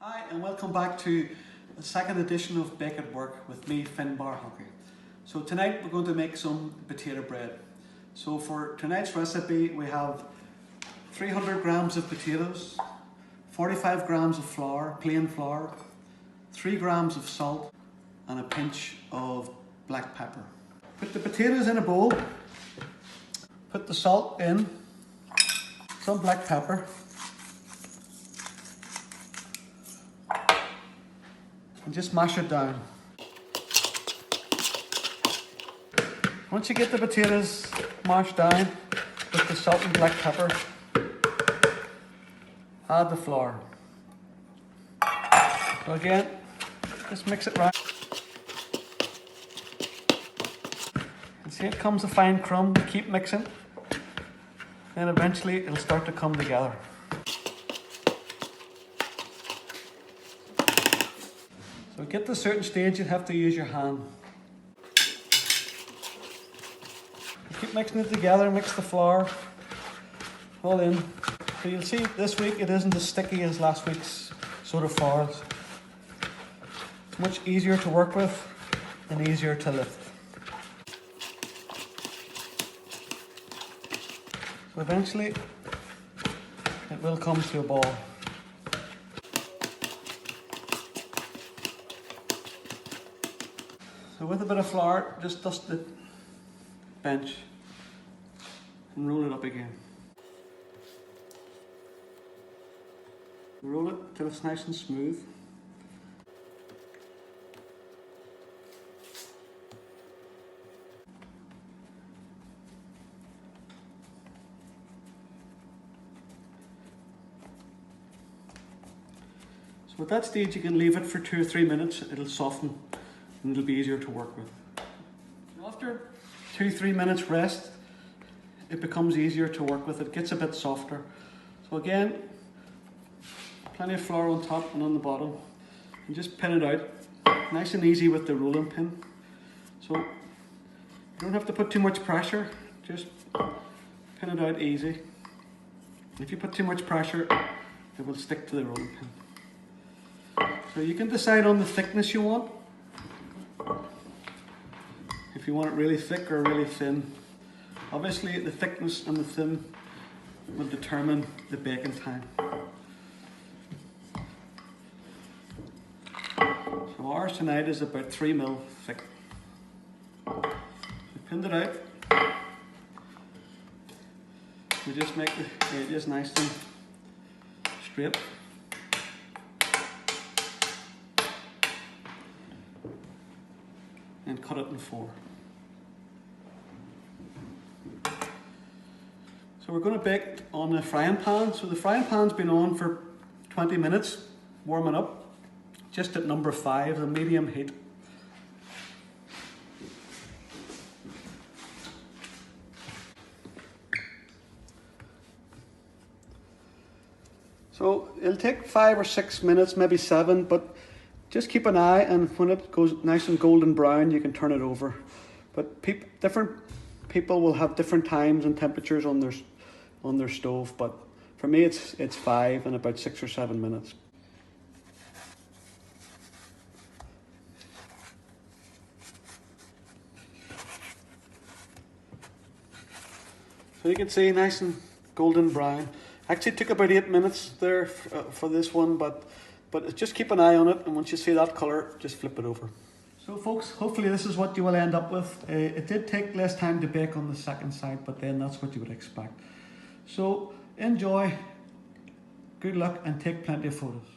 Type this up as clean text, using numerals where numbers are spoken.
Hi and welcome back to the second edition of Bake at Work with me, Finbar. So tonight we're going to make some potato bread. So for tonight's recipe we have 300 grams of potatoes, 45 grams of flour, plain flour, 3 grams of salt and a pinch of black pepper. Put the potatoes in a bowl, put the salt in, some black pepper, and just mash it down. Once you get the potatoes mashed down with the salt and black pepper, add the flour. So again, just mix it right. And see, it comes a fine crumb. Keep mixing, and eventually it'll start to come together. So get to a certain stage, you have to use your hand. Keep mixing it together, mix the flour all in. So you'll see this week it isn't as sticky as last week's sort of flours. It's much easier to work with and easier to lift. So eventually it will come to a ball. So with a bit of flour, just dust the bench and roll it up again. Roll it till it's nice and smooth. So at that stage you can leave it for 2 or 3 minutes, it'll soften and it'll be easier to work with. After 2 or 3 minutes rest, it becomes easier to work with, it gets a bit softer. So again, plenty of flour on top and on the bottom, and just pin it out, nice and easy with the rolling pin. So you don't have to put too much pressure, just pin it out easy. If you put too much pressure, it will stick to the rolling pin. So you can decide on the thickness you want. If you want it really thick or really thin. Obviously the thickness and the thin will determine the baking time. So ours tonight is about 3 mil thick. So pinned it out. We just make the edges nice and straight. And cut it in 4. So we're going to bake it on a frying pan. So the frying pan's been on for 20 minutes, warming up, just at number 5, the medium heat. So it'll take 5 or 6 minutes, maybe 7, but just keep an eye, and when it goes nice and golden brown, you can turn it over. But different people will have different times and temperatures on their stove, but for me it's 5 and about 6 or 7 minutes. So you can see nice and golden brown. Actually it took about 8 minutes there for this one, but just keep an eye on it, and once you see that colour, just flip it over. So folks, hopefully this is what you will end up with. It did take less time to bake on the second side, but then that's what you would expect. So enjoy, good luck, and take plenty of photos.